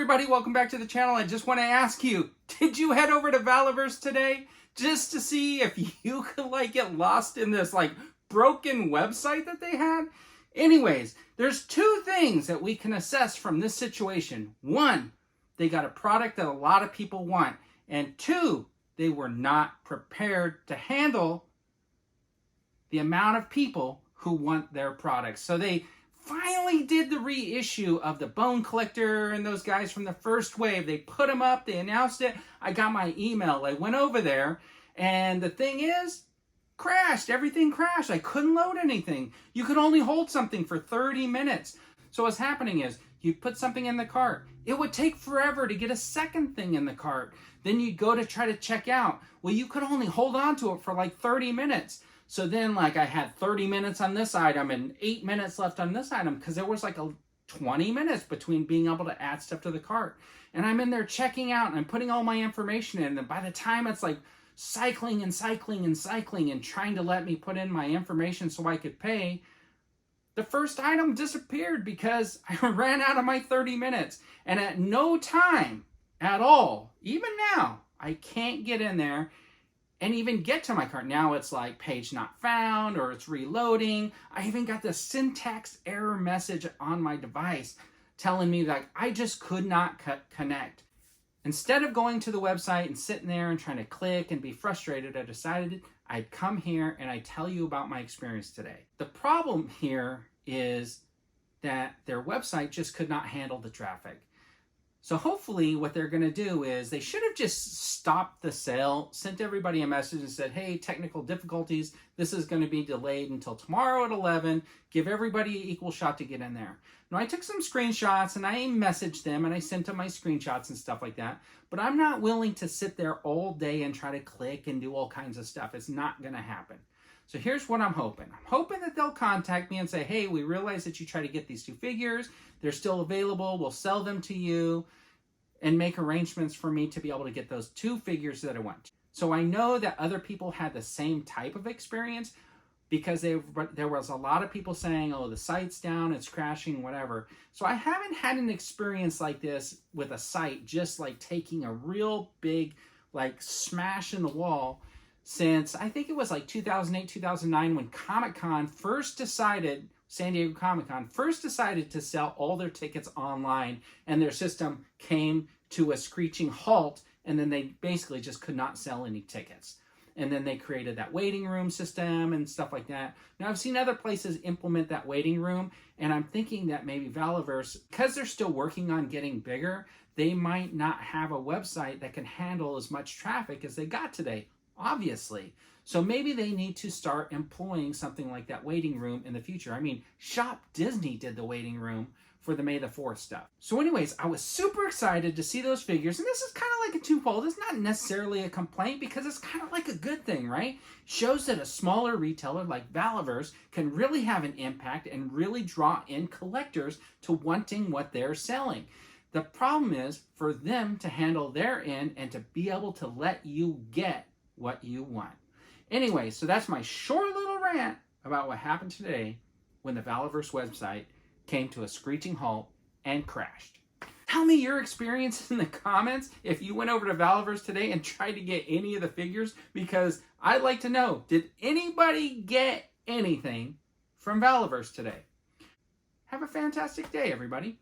everybody, welcome back to the channel. I just want to ask you, did you head over to Valaverse today just to see if you could get lost in this broken website that they had? Anyways, there's two things that we can assess from this situation. One, they got a product that a lot of people want. And two, they were not prepared to handle the amount of people who want their products. So they finally did the reissue of the Bone Collector and those guys from the first wave. They put them up, they announced it. I got my email, I went over there, and the thing is, crashed, everything crashed. I couldn't load anything. You could only hold something for 30 minutes. So what's happening is, you put something in the cart. It would take forever to get a second thing in the cart. Then you'd go to try to check out. Well, you could only hold on to it for 30 minutes. So then I had 30 minutes on this item and 8 minutes left on this item because there was 20 minutes between being able to add stuff to the cart. And I'm in there checking out and I'm putting all my information in. And by the time it's cycling and cycling and cycling and trying to let me put in my information so I could pay, the first item disappeared because I ran out of my 30 minutes. And at no time at all, even now, I can't get in there and even get to my cart. Now it's page not found or it's reloading. I even got the syntax error message on my device telling me that I just could not connect. Instead of going to the website and sitting there and trying to click and be frustrated, I decided I'd come here and I'd tell you about my experience today. The problem here is that their website just could not handle the traffic. So hopefully what they're going to do is they should have just stopped the sale, sent everybody a message and said, hey, technical difficulties, this is going to be delayed until tomorrow at 11. Give everybody an equal shot to get in there. Now, I took some screenshots and I messaged them and I sent them my screenshots and stuff like that. But I'm not willing to sit there all day and try to click and do all kinds of stuff. It's not going to happen. So here's what I'm hoping. I'm hoping that they'll contact me and say, hey, we realize that you try to get these two figures. They're still available. We'll sell them to you and make arrangements for me to be able to get those two figures that I want. So I know that other people had the same type of experience because there was a lot of people saying, oh, the site's down, it's crashing, whatever. So I haven't had an experience like this with a site just taking a real big smash in the wall since I think it was 2008, 2009 when Comic-Con first decided, San Diego Comic-Con first decided to sell all their tickets online and their system came to a screeching halt and then they basically just could not sell any tickets. And then they created that waiting room system and stuff like that. Now I've seen other places implement that waiting room and I'm thinking that maybe Valaverse, because they're still working on getting bigger, they might not have a website that can handle as much traffic as they got today. Obviously. So maybe they need to start employing something like that waiting room in the future. I mean, Shop Disney did the waiting room for the May the 4th stuff. So anyways, I was super excited to see those figures. And this is kind of a twofold. It's not necessarily a complaint because it's kind of a good thing, right? Shows that a smaller retailer like Valaverse can really have an impact and really draw in collectors to wanting what they're selling. The problem is for them to handle their end and to be able to let you get what you want. Anyway, so that's my short little rant about what happened today when the Valaverse website came to a screeching halt and crashed. Tell me your experience in the comments if you went over to Valaverse today and tried to get any of the figures, because I'd like to know, did anybody get anything from Valaverse today? Have a fantastic day, everybody.